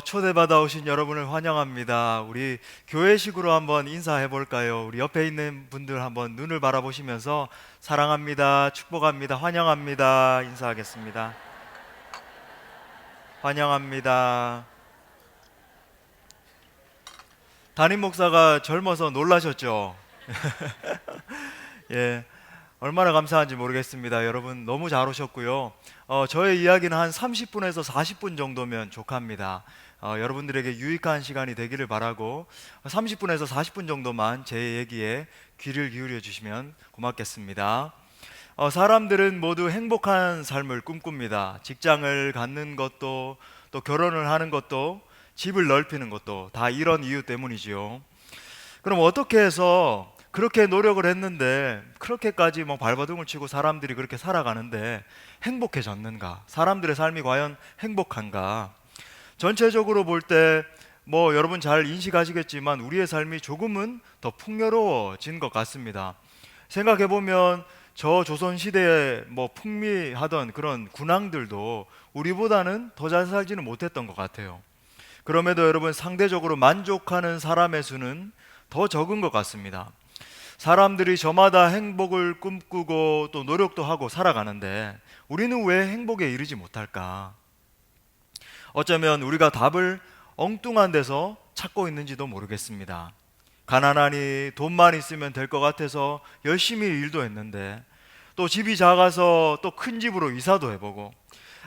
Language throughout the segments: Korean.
초대받아 오신 여러분을 환영합니다. 우리 교회식으로 한번 인사해 볼까요? 우리 옆에 있는 분들 한번 눈을 바라보시면서 사랑합니다, 축복합니다, 환영합니다 인사하겠습니다. 환영합니다. 담임 목사가 젊어서 놀라셨죠? 예, 얼마나 감사한지 모르겠습니다. 여러분 너무 잘 오셨고요. 저의 이야기는 한 30분에서 40분 정도면 족합니다. 여러분들에게 유익한 시간이 되기를 바라고 30분에서 40분 정도만 제 얘기에 귀를 기울여 주시면 고맙겠습니다. 사람들은 모두 행복한 삶을 꿈꿉니다. 직장을 갖는 것도, 또 결혼을 하는 것도, 집을 넓히는 것도 다 이런 이유 때문이지요. 그럼 어떻게 해서 그렇게 노력을 했는데 그렇게까지 뭐 발버둥을 치고 사람들이 그렇게 살아가는데 행복해졌는가? 사람들의 삶이 과연 행복한가? 전체적으로 볼 때 뭐 여러분 잘 인식하시겠지만 우리의 삶이 조금은 더 풍요로워진 것 같습니다. 생각해 보면 저 조선 시대에 뭐 풍미하던 그런 군왕들도 우리보다는 더 잘 살지는 못했던 것 같아요. 그럼에도 여러분 상대적으로 만족하는 사람의 수는 더 적은 것 같습니다. 사람들이 저마다 행복을 꿈꾸고 또 노력도 하고 살아가는데 우리는 왜 행복에 이르지 못할까? 어쩌면 우리가 답을 엉뚱한 데서 찾고 있는지도 모르겠습니다. 가난하니 돈만 있으면 될 것 같아서 열심히 일도 했는데 또 집이 작아서 또 큰 집으로 이사도 해보고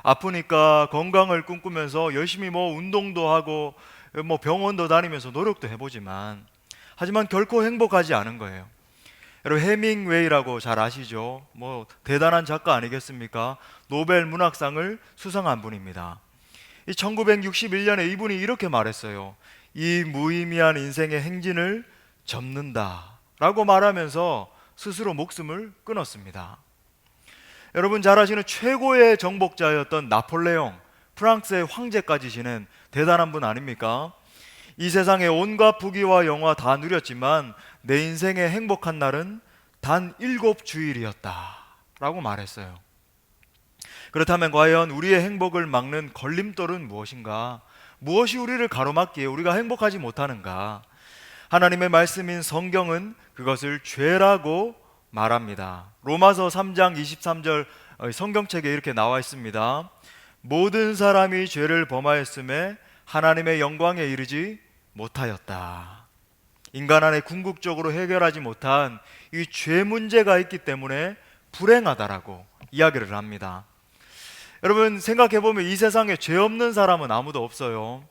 아프니까 건강을 꿈꾸면서 열심히 뭐 운동도 하고 뭐 병원도 다니면서 노력도 해보지만 하지만 결코 행복하지 않은 거예요. 여러분 해밍웨이라고 잘 아시죠? 뭐 대단한 작가 아니겠습니까? 노벨 문학상을 수상한 분입니다. 이 1961년에 이분이 이렇게 말했어요. 이 무의미한 인생의 행진을 접는다 라고 말하면서 스스로 목숨을 끊었습니다. 여러분 잘 아시는 최고의 정복자였던 나폴레옹, 프랑스의 황제까지 지낸 대단한 분 아닙니까? 이 세상의 온갖 부귀와 영화 다 누렸지만 내 인생의 행복한 날은 단 7주일이었다 라고 말했어요. 그렇다면 과연 우리의 행복을 막는 걸림돌은 무엇인가? 무엇이 우리를 가로막기에 우리가 행복하지 못하는가? 하나님의 말씀인 성경은 그것을 죄라고 말합니다. 로마서 3장 23절 성경책에 이렇게 나와 있습니다. 모든 사람이 죄를 범하였음에 하나님의 영광에 이르지 못하였다. 인간 안에 궁극적으로 해결하지 못한 이 죄 문제가 있기 때문에 불행하다라고 이야기를 합니다. 여러분 생각해보면 이 세상에 죄 없는 사람은 아무도 없어요.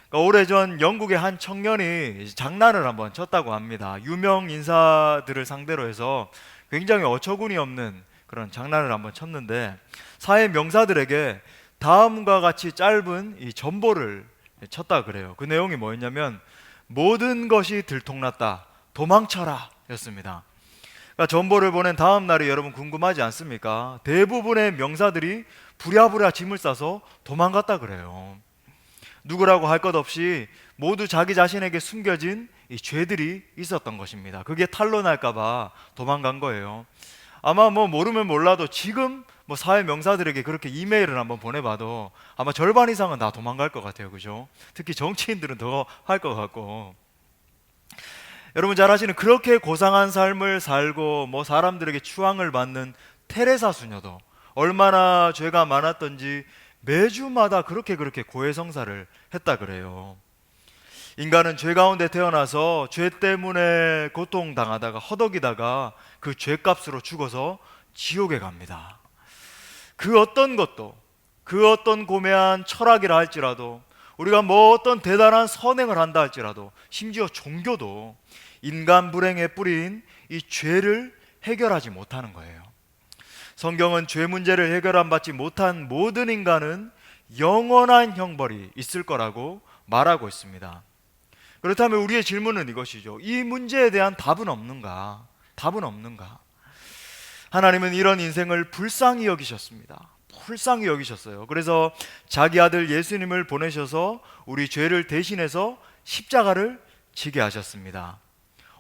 그러니까 오래전 영국의 한 청년이 장난을 한번 쳤다고 합니다. 유명 인사들을 상대로 해서 굉장히 어처구니 없는 그런 장난을 한번 쳤는데 사회 명사들에게 다음과 같이 짧은 이 전보를 쳤다 그래요. 그 내용이 뭐였냐면 모든 것이 들통났다 도망쳐라 였습니다. 그러니까 전보를 보낸 다음 날이 여러분 궁금하지 않습니까? 대부분의 명사들이 부랴부랴 짐을 싸서 도망갔다 그래요. 누구라고 할 것 없이 모두 자기 자신에게 숨겨진 이 죄들이 있었던 것입니다. 그게 탄로날까봐 도망간 거예요. 아마 뭐 모르면 몰라도 지금 뭐 사회 명사들에게 그렇게 이메일을 한번 보내봐도 아마 절반 이상은 다 도망갈 것 같아요. 그죠? 특히 정치인들은 더 할 것 같고. 여러분 잘 아시는 그렇게 고상한 삶을 살고 뭐 사람들에게 추앙을 받는 테레사 수녀도 얼마나 죄가 많았던지 매주마다 그렇게 고해성사를 했다 그래요. 인간은 죄 가운데 태어나서 죄 때문에 고통당하다가 허덕이다가 그 죄값으로 죽어서 지옥에 갑니다. 그 어떤 것도, 그 어떤 고매한 철학이라 할지라도, 우리가 뭐 어떤 대단한 선행을 한다 할지라도, 심지어 종교도 인간 불행의 뿌리인 이 죄를 해결하지 못하는 거예요. 성경은 죄 문제를 해결받지 못한 모든 인간은 영원한 형벌이 있을 거라고 말하고 있습니다. 그렇다면 우리의 질문은 이것이죠. 이 문제에 대한 답은 없는가? 답은 없는가? 하나님은 이런 인생을 불쌍히 여기셨습니다. 불쌍히 여기셨어요. 그래서 자기 아들 예수님을 보내셔서 우리 죄를 대신해서 십자가를 지게 하셨습니다.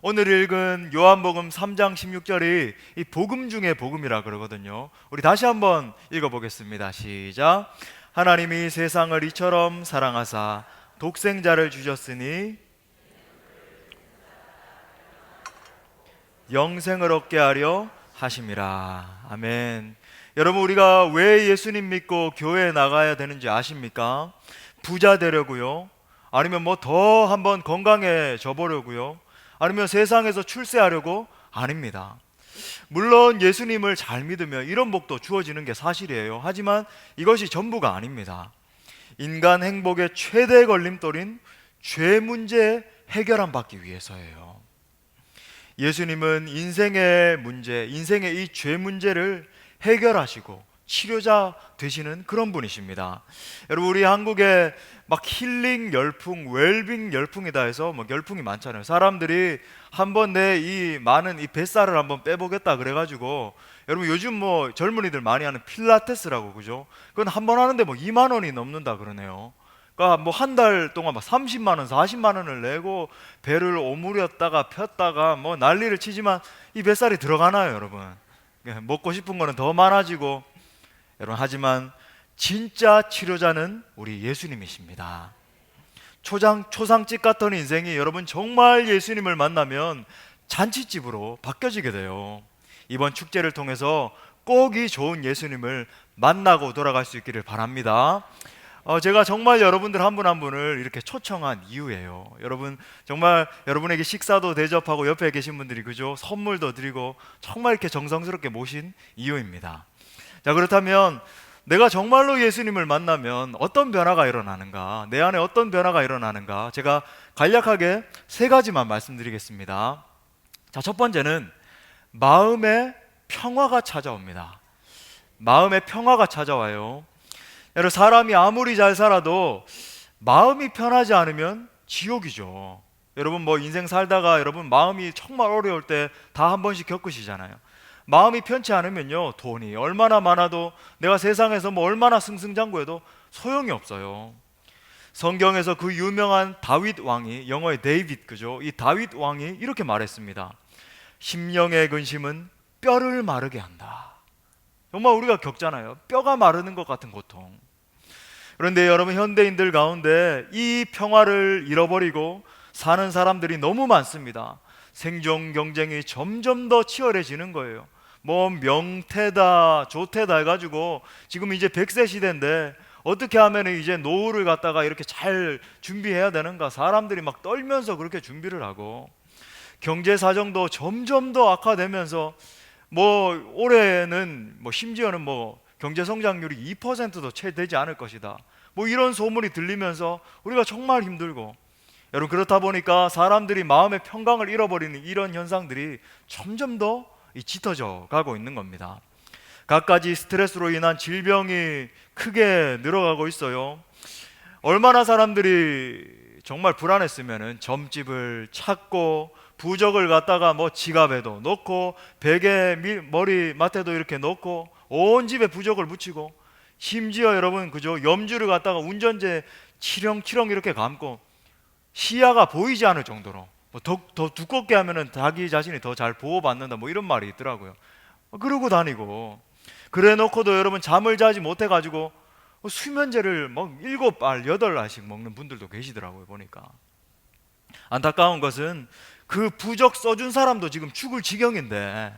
오늘 읽은 요한복음 3장 16절이 이 복음 중에 복음이라 그러거든요. 우리 다시 한번 읽어보겠습니다. 시작. 하나님이 세상을 이처럼 사랑하사 독생자를 주셨으니 영생을 얻게 하려 하심이라. 아멘. 여러분, 우리가 왜 예수님 믿고 교회에 나가야 되는지 아십니까? 부자 되려고요? 아니면 뭐 더 한번 건강해져 보려고요? 아니면 세상에서 출세하려고? 아닙니다. 물론 예수님을 잘 믿으면 이런 복도 주어지는 게 사실이에요. 하지만 이것이 전부가 아닙니다. 인간 행복의 최대 걸림돌인 죄 문제 해결함 받기 위해서예요. 예수님은 인생의 문제, 인생의 이 죄 문제를 해결하시고 치료자 되시는 그런 분이십니다. 여러분, 우리 한국에 막 힐링 열풍, 웰빙 열풍이다 해서 뭐 열풍이 많잖아요. 사람들이 한번 내 이 많은 이 뱃살을 한번 빼보겠다 그래가지고, 여러분 요즘 뭐 젊은이들 많이 하는 필라테스라고, 그죠? 그건 한 번 하는데 뭐 2만 원이 넘는다 그러네요. 그러니까 뭐 한 달 동안 막 30만 원, 40만 원을 내고 배를 오므렸다가 폈다가 뭐 난리를 치지만 이 뱃살이 들어가나요, 여러분? 먹고 싶은 거는 더 많아지고. 여러분, 하지만 진짜 치료자는 우리 예수님이십니다. 초상집 같은 인생이 여러분 정말 예수님을 만나면 잔치집으로 바뀌어지게 돼요. 이번 축제를 통해서 꼭 이 좋은 예수님을 만나고 돌아갈 수 있기를 바랍니다. 제가 정말 여러분들 한 분 한 분을 이렇게 초청한 이유예요. 여러분, 정말 여러분에게 식사도 대접하고 옆에 계신 분들이, 그죠? 선물도 드리고 정말 이렇게 정성스럽게 모신 이유입니다. 자, 그렇다면 내가 정말로 예수님을 만나면 어떤 변화가 일어나는가, 내 안에 어떤 변화가 일어나는가, 제가 간략하게 세 가지만 말씀드리겠습니다. 자, 첫 번째는 마음의 평화가 찾아옵니다. 마음의 평화가 찾아와요. 여러분, 사람이 아무리 잘 살아도 마음이 편하지 않으면 지옥이죠. 여러분, 뭐 인생 살다가 여러분 마음이 정말 어려울 때 다 한 번씩 겪으시잖아요. 마음이 편치 않으면요, 돈이 얼마나 많아도, 내가 세상에서 뭐 얼마나 승승장구해도 소용이 없어요. 성경에서 그 유명한 다윗 왕이, 영어의 데이빗, 그죠? 이 다윗 왕이 이렇게 말했습니다. 심령의 근심은 뼈를 마르게 한다. 정말 우리가 겪잖아요. 뼈가 마르는 것 같은 고통. 그런데 여러분, 현대인들 가운데 이 평화를 잃어버리고 사는 사람들이 너무 많습니다. 생존 경쟁이 점점 더 치열해지는 거예요. 뭐 명태다 조태다 해가지고 지금 이제 100세 시대인데 어떻게 하면 이제 노후를 갖다가 이렇게 잘 준비해야 되는가, 사람들이 막 떨면서 그렇게 준비를 하고, 경제 사정도 점점 더 악화되면서 뭐 올해는 뭐 심지어는 뭐 경제 성장률이 2%도 채 되지 않을 것이다, 뭐 이런 소문이 들리면서 우리가 정말 힘들고, 여러분, 그렇다 보니까 사람들이 마음의 평강을 잃어버리는 이런 현상들이 점점 더 짙어져 가고 있는 겁니다. 갖가지 스트레스로 인한 질병이 크게 늘어가고 있어요. 얼마나 사람들이 정말 불안했으면은 점집을 찾고 부적을 갖다가 뭐 지갑에도 넣고 베개 머리맡에도 이렇게 넣고 온 집에 부적을 붙이고, 심지어 여러분, 그죠? 염주를 갖다가 운전재 치렁치렁 이렇게 감고 시야가 보이지 않을 정도로, 뭐 더 두껍게 하면은 자기 자신이 더 잘 보호받는다, 뭐 이런 말이 있더라고요. 그러고 다니고, 그래 놓고도 여러분 잠을 자지 못해 가지고 수면제를 뭐 7알 8알씩 먹는 분들도 계시더라고요. 보니까 안타까운 것은 그 부적 써준 사람도 지금 죽을 지경인데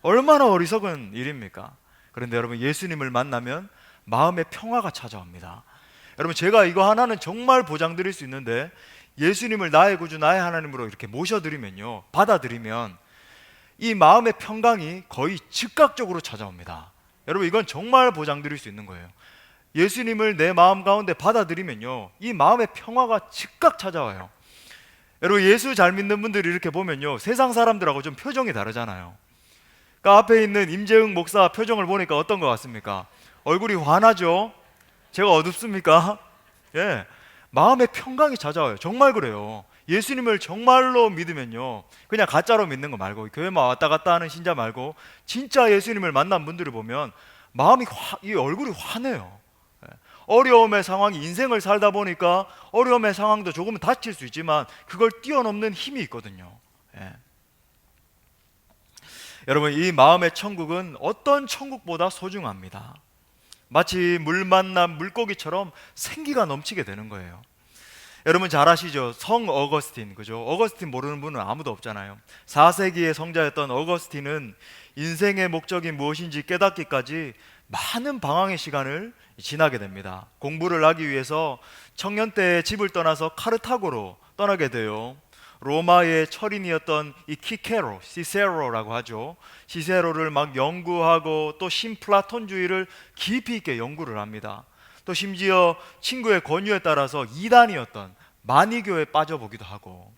얼마나 어리석은 일입니까? 그런데 여러분, 예수님을 만나면 마음의 평화가 찾아옵니다. 여러분, 제가 이거 하나는 정말 보장드릴 수 있는데, 예수님을 나의 구주, 나의 하나님으로 이렇게 모셔드리면요, 받아들이면 이 마음의 평강이 거의 즉각적으로 찾아옵니다. 여러분, 이건 정말 보장드릴 수 있는 거예요. 예수님을 내 마음 가운데 받아들이면요, 이 마음의 평화가 즉각 찾아와요. 여러분, 예수 잘 믿는 분들이 이렇게 보면요, 세상 사람들하고 좀 표정이 다르잖아요. 그러니까 앞에 있는 임재흥 목사 표정을 보니까 어떤 것 같습니까? 얼굴이 환하죠? 제가 어둡습니까? 예, 마음의 평강이 찾아와요. 정말 그래요. 예수님을 정말로 믿으면요, 그냥 가짜로 믿는 거 말고, 교회만 왔다 갔다 하는 신자 말고 진짜 예수님을 만난 분들을 보면 마음이 이 얼굴이 환해요. 예. 어려움의 상황이, 인생을 살다 보니까 어려움의 상황도 조금은 다칠 수 있지만 그걸 뛰어넘는 힘이 있거든요. 예. 여러분, 이 마음의 천국은 어떤 천국보다 소중합니다. 마치 물 만난 물고기처럼 생기가 넘치게 되는 거예요. 여러분 잘 아시죠? 성 어거스틴, 그죠? 어거스틴 모르는 분은 아무도 없잖아요. 4세기의 성자였던 어거스틴은 인생의 목적이 무엇인지 깨닫기까지 많은 방황의 시간을 지나게 됩니다. 공부를 하기 위해서 청년 때 집을 떠나서 카르타고로 떠나게 돼요. 로마의 철인이었던 이 키케로, 시세로라고 하죠. 시세로를 막 연구하고 또 신플라톤주의를 깊이 있게 연구를 합니다. 또 심지어 친구의 권유에 따라서 이단이었던 마니교에 빠져보기도 하고,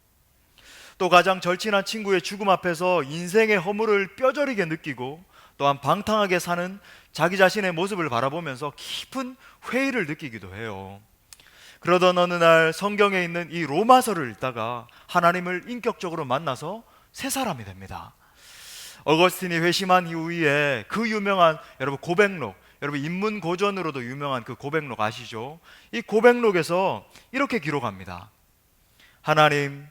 또 가장 절친한 친구의 죽음 앞에서 인생의 허물을 뼈저리게 느끼고, 또한 방탕하게 사는 자기 자신의 모습을 바라보면서 깊은 회의를 느끼기도 해요. 그러던 어느 날 성경에 있는 이 로마서를 읽다가 하나님을 인격적으로 만나서 새 사람이 됩니다. 어거스틴이 회심한 이후에 그 유명한 여러분 고백록, 여러분 인문 고전으로도 유명한 그 고백록 아시죠? 이 고백록에서 이렇게 기록합니다. 하나님,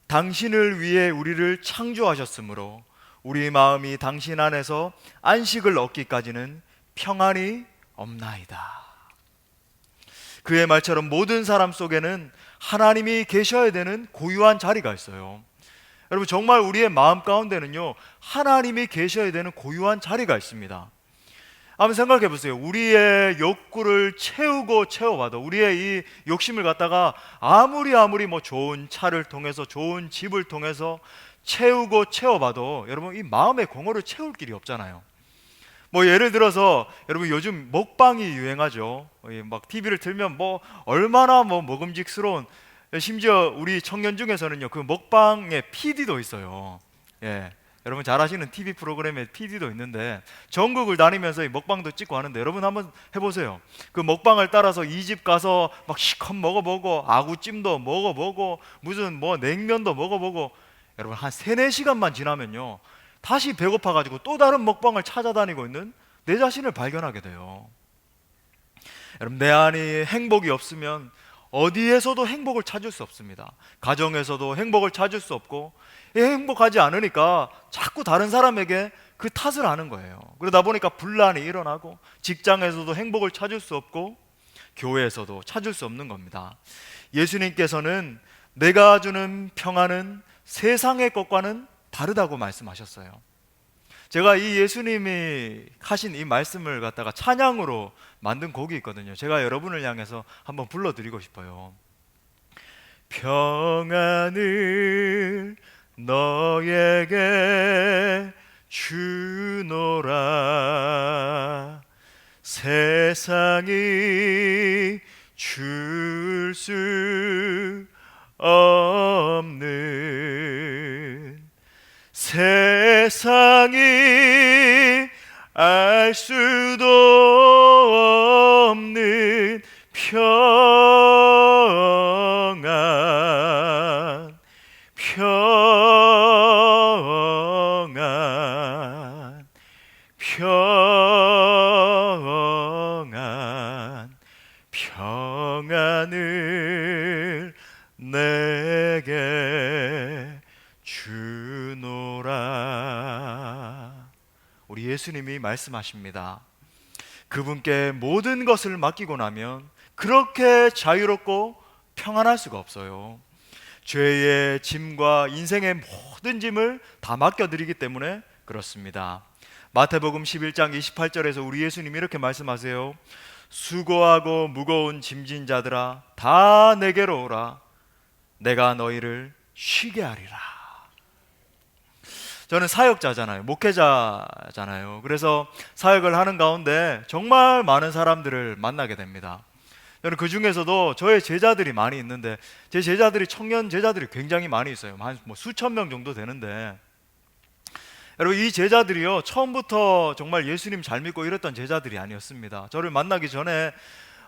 당신을 위해 우리를 창조하셨으므로 우리 마음이 당신 안에서 안식을 얻기까지는 평안이 없나이다. 그의 말처럼 모든 사람 속에는 하나님이 계셔야 되는 고유한 자리가 있어요. 여러분 정말 우리의 마음 가운데는요, 하나님이 계셔야 되는 고유한 자리가 있습니다. 한번 생각해 보세요. 우리의 욕구를 채우고 채워봐도, 우리의 이 욕심을 갖다가 아무리 뭐 좋은 차를 통해서, 좋은 집을 통해서 채우고 채워봐도 여러분 이 마음의 공허를 채울 길이 없잖아요. 뭐 예를 들어서 여러분 요즘 먹방이 유행하죠. 막 TV를 틀면 뭐 얼마나 뭐 먹음직스러운, 심지어 우리 청년 중에서는요 그 먹방의 PD도 있어요. 예, 여러분 잘 아시는 TV 프로그램에 PD도 있는데 전국을 다니면서 이 먹방도 찍고 하는데, 여러분 한번 해보세요. 그 먹방을 따라서 이 집 가서 막 시컷 먹어보고 아구찜도 먹어보고 무슨 뭐 냉면도 먹어보고, 여러분 한 3-4시간만 지나면요 다시 배고파가지고 또 다른 먹방을 찾아다니고 있는 내 자신을 발견하게 돼요. 여러분 내 안에 행복이 없으면 어디에서도 행복을 찾을 수 없습니다. 가정에서도 행복을 찾을 수 없고, 행복하지 않으니까 자꾸 다른 사람에게 그 탓을 하는 거예요. 그러다 보니까 분란이 일어나고, 직장에서도 행복을 찾을 수 없고, 교회에서도 찾을 수 없는 겁니다. 예수님께서는 내가 주는 평안은 세상의 것과는 다르다고 말씀하셨어요. 제가 이 예수님이 하신 이 말씀을 갖다가 찬양으로 만든 곡이 있거든요. 제가 여러분을 향해서 한번 불러드리고 싶어요. 평안을 너에게 주노라, 세상이 줄 수 없는, 세상이 알 수도 없는 평안, 평안, 평안, 평안을 내게 주노라. 우리 예수님이 말씀하십니다. 그분께 모든 것을 맡기고 나면 그렇게 자유롭고 평안할 수가 없어요. 죄의 짐과 인생의 모든 짐을 다 맡겨드리기 때문에 그렇습니다. 마태복음 11장 28절에서 우리 예수님이 이렇게 말씀하세요. 수고하고 무거운 짐진 자들아 다 내게로 오라, 내가 너희를 쉬게 하리라. 저는 사역자잖아요. 목회자잖아요. 그래서 사역을 하는 가운데 정말 많은 사람들을 만나게 됩니다. 저는 그 중에서도 저의 제자들이 많이 있는데, 제 제자들이, 청년 제자들이 굉장히 많이 있어요. 한 뭐 수천 명 정도 되는데, 여러분 이 제자들이요 처음부터 정말 예수님 잘 믿고 이랬던 제자들이 아니었습니다. 저를 만나기 전에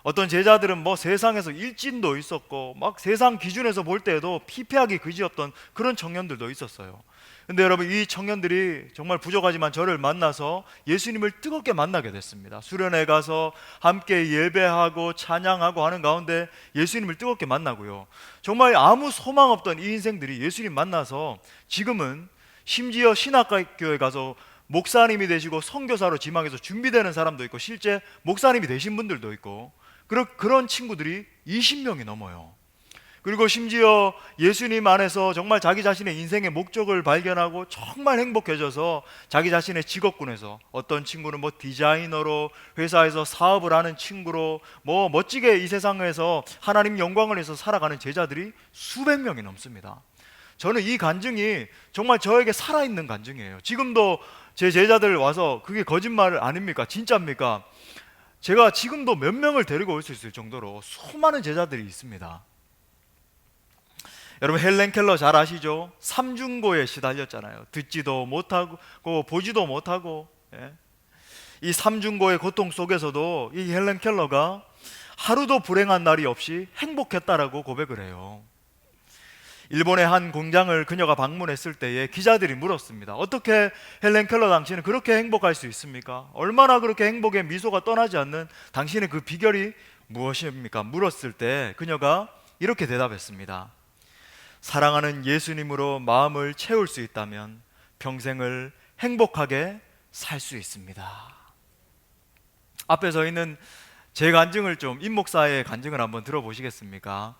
어떤 제자들은 뭐 세상에서 일진도 있었고, 막 세상 기준에서 볼 때에도 피폐하기 그지없던 그런 청년들도 있었어요. 근데 여러분 이 청년들이 정말 부족하지만 저를 만나서 예수님을 뜨겁게 만나게 됐습니다. 수련회 가서 함께 예배하고 찬양하고 하는 가운데 예수님을 뜨겁게 만나고요, 정말 아무 소망 없던 이 인생들이 예수님 만나서 지금은 심지어 신학교에 가서 목사님이 되시고 선교사로 지망해서 준비되는 사람도 있고 실제 목사님이 되신 분들도 있고 그런 친구들이 20명이 넘어요. 그리고 심지어 예수님 안에서 정말 자기 자신의 인생의 목적을 발견하고 정말 행복해져서 자기 자신의 직업군에서 어떤 친구는 뭐 디자이너로 회사에서 사업을 하는 친구로 뭐 멋지게 이 세상에서 하나님 영광을 위해서 살아가는 제자들이 수백 명이 넘습니다. 저는 이 간증이 정말 저에게 살아있는 간증이에요. 지금도 제 제자들 와서 그게 거짓말 아닙니까? 진짜입니까? 제가 지금도 몇 명을 데리고 올 수 있을 정도로 수많은 제자들이 있습니다. 여러분 헬렌 켈러 잘 아시죠? 삼중고에 시달렸잖아요. 듣지도 못하고 보지도 못하고. 예. 이 삼중고의 고통 속에서도 이 헬렌 켈러가 하루도 불행한 날이 없이 행복했다라고 고백을 해요. 일본의 한 공장을 그녀가 방문했을 때에 기자들이 물었습니다. 어떻게 헬렌 켈러 당신은 그렇게 행복할 수 있습니까? 얼마나 그렇게 행복의 미소가 떠나지 않는 당신의 그 비결이 무엇입니까? 물었을 때 그녀가 이렇게 대답했습니다. 사랑하는 예수님으로 마음을 채울 수 있다면 평생을 행복하게 살 수 있습니다. 앞에 서 있는 제 간증을 좀 임 목사의 간증을 한번 들어보시겠습니까?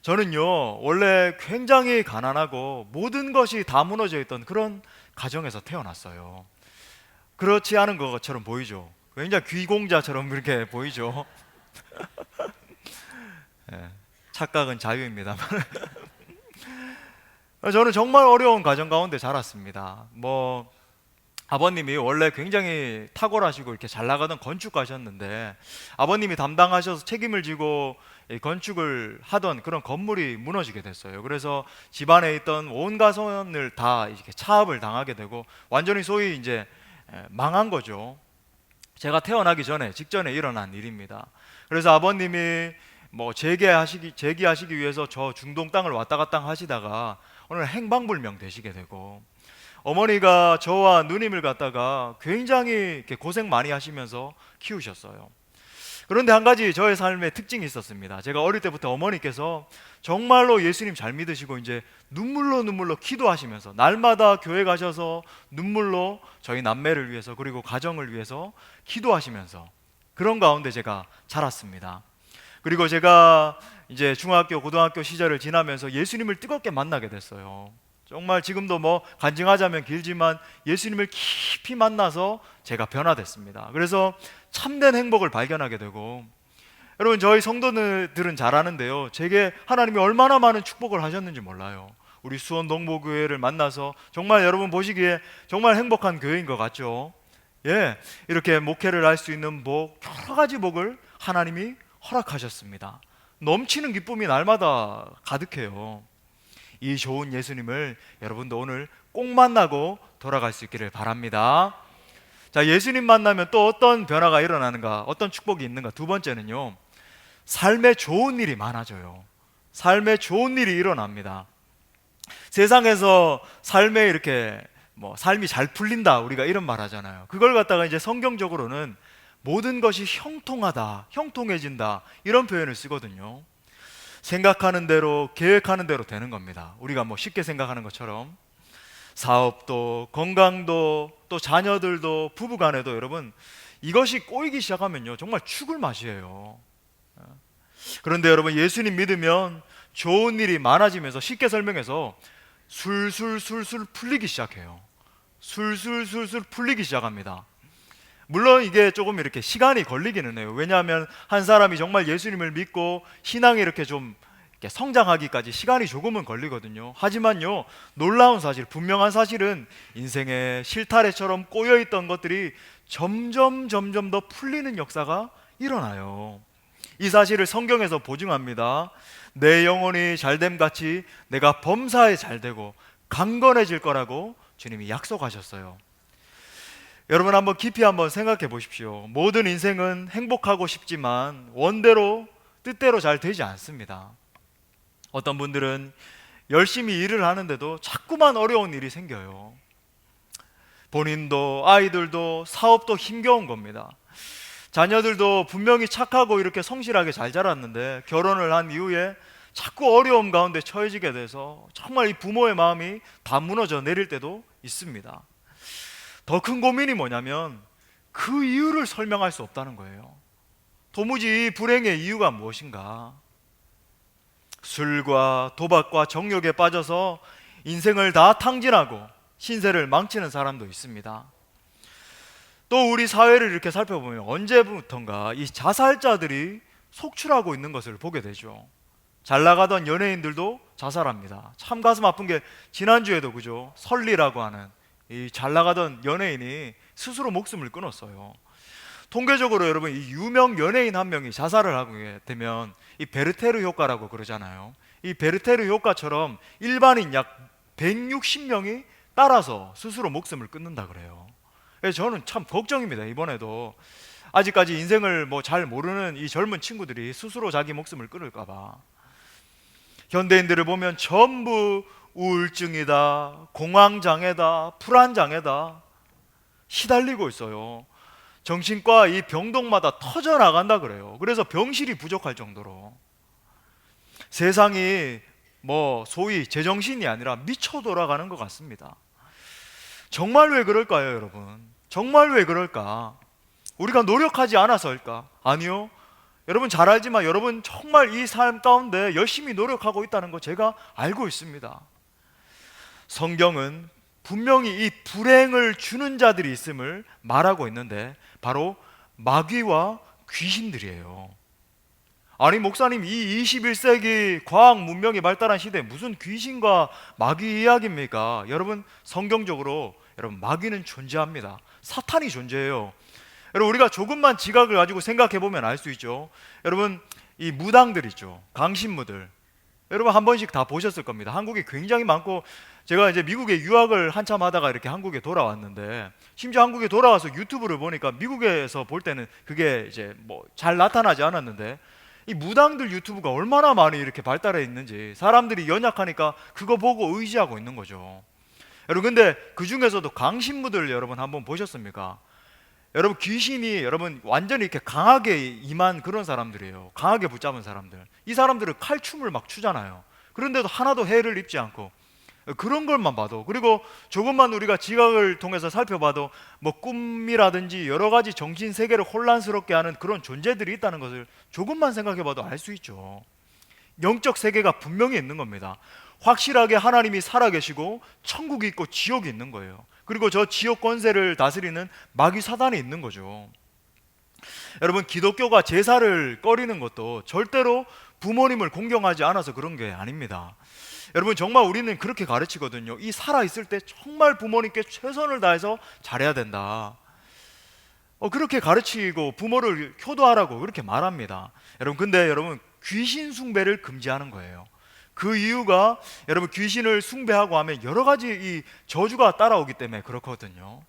저는요 원래 굉장히 가난하고 모든 것이 다 무너져 있던 그런 가정에서 태어났어요. 그렇지 않은 것처럼 보이죠. 굉장히 귀공자처럼 그렇게 보이죠. 네, 착각은 자유입니다만 저는 정말 어려운 가정 가운데 자랐습니다. 뭐 아버님이 원래 굉장히 탁월하시고 이렇게 잘 나가던 건축가셨는데 아버님이 담당하셔서 책임을 지고 건축을 하던 그런 건물이 무너지게 됐어요. 그래서 집안에 있던 온 가선을 다 이렇게 차압을 당하게 되고 완전히 소위 이제 망한 거죠. 제가 태어나기 전에 직전에 일어난 일입니다. 그래서 아버님이 뭐 재기하시기 위해서 저 중동 땅을 왔다 갔다 하시다가 오늘 행방불명 되시게 되고 어머니가 저와 누님을 갖다가 굉장히 이렇게 고생 많이 하시면서 키우셨어요. 그런데 한 가지 저의 삶의 특징이 있었습니다. 제가 어릴 때부터 어머니께서 정말로 예수님 잘 믿으시고 이제 눈물로 기도하시면서 날마다 교회 가셔서 눈물로 저희 남매를 위해서 그리고 가정을 위해서 기도하시면서 그런 가운데 제가 자랐습니다. 그리고 제가 이제 중학교, 고등학교 시절을 지나면서 예수님을 뜨겁게 만나게 됐어요. 정말 지금도 뭐 간증하자면 길지만 예수님을 깊이 만나서 제가 변화됐습니다. 그래서 참된 행복을 발견하게 되고 여러분 저희 성도들은 잘 아는데요. 제게 하나님이 얼마나 많은 축복을 하셨는지 몰라요. 우리 수원 동모교회를 만나서 정말 여러분 보시기에 정말 행복한 교회인 것 같죠? 예, 이렇게 목회를 할 수 있는 복, 여러 가지 복을 하나님이 허락하셨습니다. 넘치는 기쁨이 날마다 가득해요. 이 좋은 예수님을 여러분도 오늘 꼭 만나고 돌아갈 수 있기를 바랍니다. 자, 예수님 만나면 또 어떤 변화가 일어나는가, 어떤 축복이 있는가? 두 번째는요, 삶에 좋은 일이 많아져요. 삶에 좋은 일이 일어납니다. 세상에서 삶에 이렇게 뭐 삶이 잘 풀린다 우리가 이런 말 하잖아요. 그걸 갖다가 이제 성경적으로는 모든 것이 형통하다, 형통해진다 이런 표현을 쓰거든요. 생각하는 대로 계획하는 대로 되는 겁니다. 우리가 뭐 쉽게 생각하는 것처럼 사업도 건강도 또 자녀들도 부부간에도 여러분 이것이 꼬이기 시작하면요 정말 죽을 맛이에요. 그런데 여러분 예수님 믿으면 좋은 일이 많아지면서 쉽게 설명해서 술술술술 풀리기 시작해요. 술술술술 풀리기 시작합니다. 물론 이게 조금 이렇게 시간이 걸리기는 해요. 왜냐하면 한 사람이 정말 예수님을 믿고 신앙이 이렇게 좀 이렇게 성장하기까지 시간이 조금은 걸리거든요. 하지만요 놀라운 사실, 분명한 사실은 인생의 실타래처럼 꼬여있던 것들이 점점 더 풀리는 역사가 일어나요. 이 사실을 성경에서 보증합니다. 내 영혼이 잘됨 같이 내가 범사에 잘되고 강건해질 거라고 주님이 약속하셨어요. 여러분 한번 깊이 한번 생각해 보십시오. 모든 인생은 행복하고 싶지만 원대로 뜻대로 잘 되지 않습니다. 어떤 분들은 열심히 일을 하는데도 자꾸만 어려운 일이 생겨요. 본인도 아이들도 사업도 힘겨운 겁니다. 자녀들도 분명히 착하고 이렇게 성실하게 잘 자랐는데 결혼을 한 이후에 자꾸 어려움 가운데 처해지게 돼서 정말 이 부모의 마음이 다 무너져 내릴 때도 있습니다. 더 큰 고민이 뭐냐면 그 이유를 설명할 수 없다는 거예요. 도무지 이 불행의 이유가 무엇인가? 술과 도박과 정욕에 빠져서 인생을 다 탕진하고 신세를 망치는 사람도 있습니다. 또 우리 사회를 이렇게 살펴보면 언제부턴가 이 자살자들이 속출하고 있는 것을 보게 되죠. 잘 나가던 연예인들도 자살합니다. 참 가슴 아픈 게 지난주에도 그죠? 설리라고 하는 이 잘 나가던 연예인이 스스로 목숨을 끊었어요. 통계적으로 여러분 이 유명 연예인 한 명이 자살을 하게 되면 이 베르테르 효과라고 그러잖아요. 이 베르테르 효과처럼 일반인 약 160명이 따라서 스스로 목숨을 끊는다 그래요. 그래서 저는 참 걱정입니다. 이번에도 아직까지 인생을 뭐 잘 모르는 이 젊은 친구들이 스스로 자기 목숨을 끊을까 봐. 현대인들을 보면 전부 우울증이다, 공황장애다, 불안장애다 시달리고 있어요. 정신과 이 병동마다 터져 나간다 그래요. 그래서 병실이 부족할 정도로 세상이 뭐 소위 제정신이 아니라 미쳐 돌아가는 것 같습니다. 정말 왜 그럴까요, 여러분? 정말 왜 그럴까? 우리가 노력하지 않아서일까? 아니요. 여러분 잘 알지만 여러분 정말 이 삶 가운데 열심히 노력하고 있다는 거 제가 알고 있습니다. 성경은 분명히 이 불행을 주는 자들이 있음을 말하고 있는데 바로 마귀와 귀신들이에요. 아니 목사님, 이 21세기 과학 문명이 발달한 시대에 무슨 귀신과 마귀 이야기입니까? 여러분 성경적으로 여러분 마귀는 존재합니다. 사탄이 존재해요. 여러분 우리가 조금만 지각을 가지고 생각해 보면 알 수 있죠. 여러분 이 무당들 있죠. 강신무들. 여러분 한 번씩 다 보셨을 겁니다. 한국에 굉장히 많고 제가 이제 미국에 유학을 한참 하다가 이렇게 한국에 돌아왔는데 심지어 한국에 돌아와서 유튜브를 보니까 미국에서 볼 때는 그게 이제 뭐 잘 나타나지 않았는데 이 무당들 유튜브가 얼마나 많이 이렇게 발달해 있는지 사람들이 연약하니까 그거 보고 의지하고 있는 거죠. 여러분 근데 그 중에서도 강신무들 여러분 한번 보셨습니까? 여러분 귀신이 여러분 완전히 이렇게 강하게 임한 그런 사람들이에요. 강하게 붙잡은 사람들. 이 사람들은 칼춤을 막 추잖아요. 그런데도 하나도 해를 입지 않고 그런 걸만 봐도, 그리고 조금만 우리가 지각을 통해서 살펴봐도 뭐 꿈이라든지 여러 가지 정신 세계를 혼란스럽게 하는 그런 존재들이 있다는 것을 조금만 생각해봐도 알 수 있죠. 영적 세계가 분명히 있는 겁니다. 확실하게 하나님이 살아계시고 천국이 있고 지옥이 있는 거예요. 그리고 저 지옥 권세를 다스리는 마귀 사단이 있는 거죠. 여러분 기독교가 제사를 꺼리는 것도 절대로 부모님을 공경하지 않아서 그런 게 아닙니다. 여러분 정말 우리는 그렇게 가르치거든요. 이 살아있을 때 정말 부모님께 최선을 다해서 잘해야 된다. 그렇게 가르치고 부모를 효도하라고 그렇게 말합니다. 여러분 근데 여러분 귀신 숭배를 금지하는 거예요. 그 이유가 여러분 귀신을 숭배하고 하면 여러 가지 이 저주가 따라오기 때문에 그렇거든요.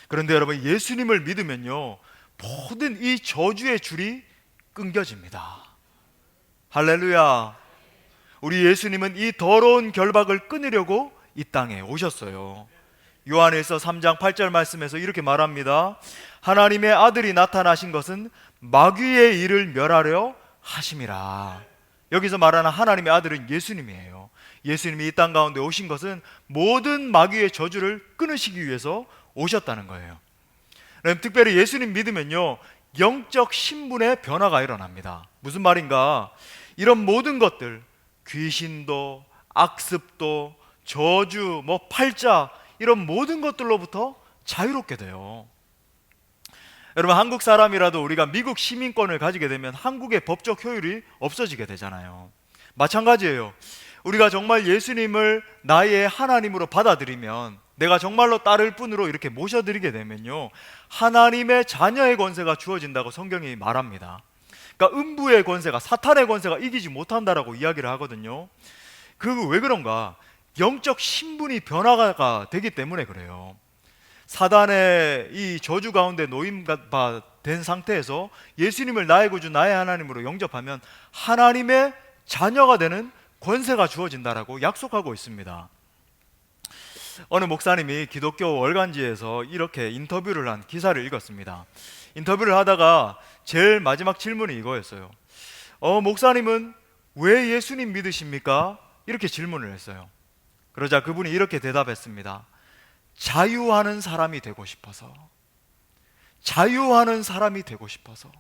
그런데 여러분 예수님을 믿으면요 모든 이 저주의 줄이 끊겨집니다. 할렐루야. 우리 예수님은 이 더러운 결박을 끊으려고 이 땅에 오셨어요. 요한일서 3장 8절 말씀에서 이렇게 말합니다. 하나님의 아들이 나타나신 것은 마귀의 일을 멸하려 하심이라. 여기서 말하는 하나님의 아들은 예수님이에요. 예수님이 이 땅 가운데 오신 것은 모든 마귀의 저주를 끊으시기 위해서 오셨다는 거예요. 특별히 예수님 믿으면요 영적 신분의 변화가 일어납니다. 무슨 말인가? 이런 모든 것들, 귀신도 악습도 저주 뭐 팔자 이런 모든 것들로부터 자유롭게 돼요. 여러분 한국 사람이라도 우리가 미국 시민권을 가지게 되면 한국의 법적 효율이 없어지게 되잖아요. 마찬가지예요. 우리가 정말 예수님을 나의 하나님으로 받아들이면, 내가 정말로 딸을 뿐으로 이렇게 모셔드리게 되면요 하나님의 자녀의 권세가 주어진다고 성경이 말합니다. 그러니까 음부의 권세가, 사탄의 권세가 이기지 못한다라고 이야기를 하거든요. 그 왜 그런가? 영적 신분이 변화가 되기 때문에 그래요. 사단의 이 저주 가운데 노임된 상태에서 예수님을 나의 구주 나의 하나님으로 영접하면 하나님의 자녀가 되는 권세가 주어진다라고 약속하고 있습니다. 어느 목사님이 기독교 월간지에서 이렇게 인터뷰를 한 기사를 읽었습니다. 인터뷰를 하다가 제일 마지막 질문이 이거였어요. 목사님은 왜 예수님 믿으십니까? 이렇게 질문을 했어요. 그러자 그분이 이렇게 대답했습니다. 자유하는 사람이 되고 싶어서, 자유하는 사람이 되고 싶어서.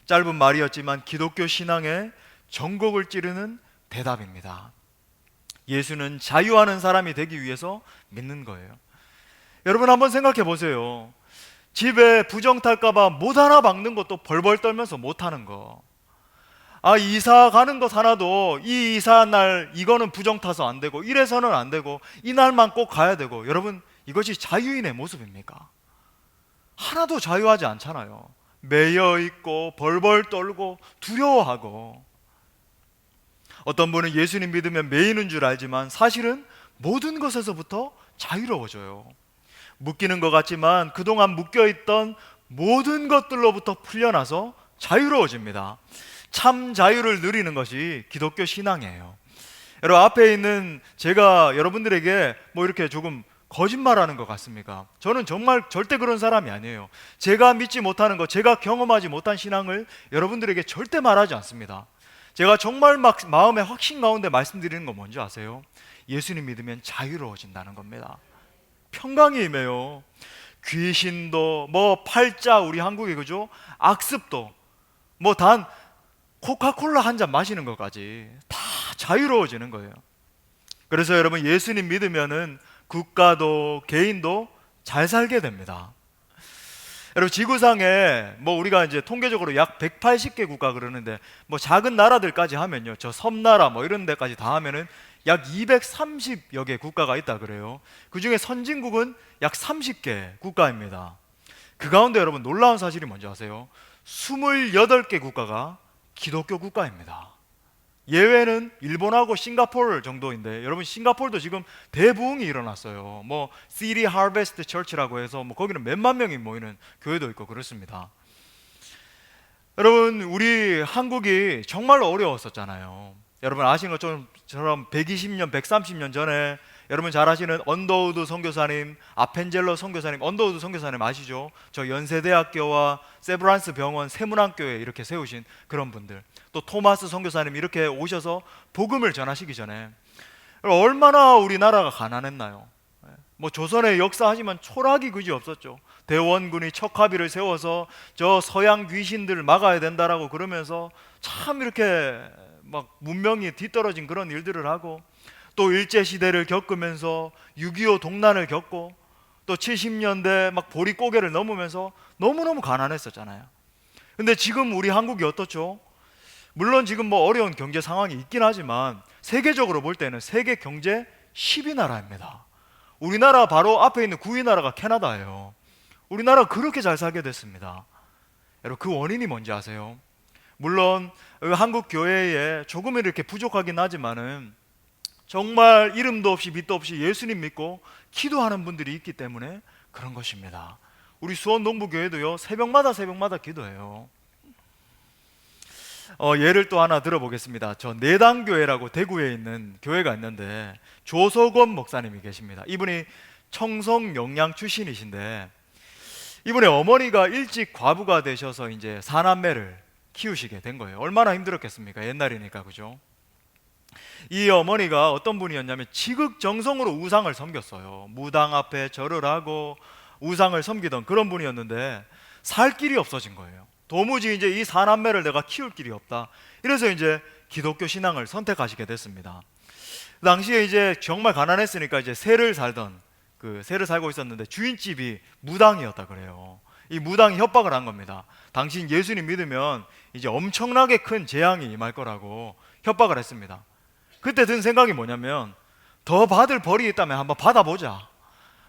짧은 말이었지만 기독교 신앙의 전곡을 찌르는 대답입니다. 예수는 자유하는 사람이 되기 위해서 믿는 거예요. 여러분 한번 생각해 보세요. 집에 부정 탈까봐 못 하나 박는 것도 벌벌 떨면서 못 하는 거. 이사 가는 것 하나도 이 이사 날 이거는 부정 타서 안 되고, 이래서는 안 되고, 이 날만 꼭 가야 되고. 여러분, 이것이 자유인의 모습입니까? 하나도 자유하지 않잖아요. 매여 있고 벌벌 떨고 두려워하고. 어떤 분은 예수님 믿으면 매이는 줄 알지만 사실은 모든 것에서부터 자유로워져요. 묶이는 것 같지만 그동안 묶여있던 모든 것들로부터 풀려나서 자유로워집니다. 참 자유를 누리는 것이 기독교 신앙이에요. 여러분, 앞에 있는 제가 여러분들에게 뭐 이렇게 조금 거짓말하는 것 같습니까? 저는 정말 절대 그런 사람이 아니에요. 제가 믿지 못하는 것, 제가 경험하지 못한 신앙을 여러분들에게 절대 말하지 않습니다. 제가 정말 막 마음의 확신 가운데 말씀드리는 거 뭔지 아세요? 예수님 믿으면 자유로워진다는 겁니다. 평강이 임해요. 귀신도, 뭐 팔자, 우리 한국에 그죠? 악습도, 뭐 단 코카콜라 한 잔 마시는 것까지 다 자유로워지는 거예요. 그래서 여러분, 예수님 믿으면은 국가도 개인도 잘 살게 됩니다. 여러분, 지구상에 뭐 우리가 이제 통계적으로 약 180개 국가 그러는데, 뭐 작은 나라들까지 하면요, 저 섬나라 뭐 이런 데까지 다 하면은 약 230여 개 국가가 있다 그래요. 그 중에 선진국은 약 30개 국가입니다. 그 가운데 여러분, 놀라운 사실이 뭔지 아세요? 28개 국가가 기독교 국가입니다. 예외는 일본하고 싱가포르 정도인데, 여러분 싱가포르도 지금 대부흥이 일어났어요. 뭐 City Harvest Church라고 해서 뭐 거기는 몇만 명이 모이는 교회도 있고 그렇습니다. 여러분, 우리 한국이 정말 어려웠었잖아요. 여러분 아시는 것처럼 120년, 130년 전에 여러분 잘 아시는 언더우드 선교사님, 아펜젤러 선교사님, 언더우드 선교사님 아시죠? 저 연세대학교와 세브란스 병원 세문안교회 이렇게 세우신 그런 분들, 또 토마스 선교사님 이렇게 오셔서 복음을 전하시기 전에 얼마나 우리나라가 가난했나요? 뭐 조선의 역사하지만 초락이 그지 없었죠. 대원군이 척하비를 세워서 저 서양 귀신들을 막아야 된다라고 그러면서 참 이렇게 막 문명이 뒤떨어진 그런 일들을 하고, 또 일제시대를 겪으면서 6.25 동란을 겪고, 또 70년대 막 보릿고개를 넘으면서 너무너무 가난했었잖아요. 근데 지금 우리 한국이 어떻죠? 물론 지금 뭐 어려운 경제 상황이 있긴 하지만 세계적으로 볼 때는 세계 경제 10위 나라입니다. 우리나라 바로 앞에 있는 9위 나라가 캐나다예요. 우리나라가 그렇게 잘 살게 됐습니다. 여러분, 그 원인이 뭔지 아세요? 물론 한국 교회에 조금 이렇게 부족하긴 하지만은 정말 이름도 없이 빛도 없이 예수님 믿고 기도하는 분들이 있기 때문에 그런 것입니다. 우리 수원 동부교회도요, 새벽마다 기도해요. 예를 또 하나 들어보겠습니다. 저 내당교회라고 대구에 있는 교회가 있는데 조석원 목사님이 계십니다. 이분이 청송 영양 출신이신데, 이분의 어머니가 일찍 과부가 되셔서 이제 사남매를 키우시게 된 거예요. 얼마나 힘들었겠습니까? 옛날이니까, 그죠? 이 어머니가 어떤 분이었냐면 지극정성으로 우상을 섬겼어요. 무당 앞에 절을 하고 우상을 섬기던 그런 분이었는데 살 길이 없어진 거예요. 도무지 이제 이 사남매를 내가 키울 길이 없다. 이래서 이제 기독교 신앙을 선택하시게 됐습니다. 그 당시에 이제 정말 가난했으니까 이제 새를 살고 있었는데 주인집이 무당이었다 그래요. 이 무당이 협박을 한 겁니다. 당신 예수님 믿으면 이제 엄청나게 큰 재앙이 임할 거라고 협박을 했습니다. 그때 든 생각이 뭐냐면, 더 받을 벌이 있다면 한번 받아보자.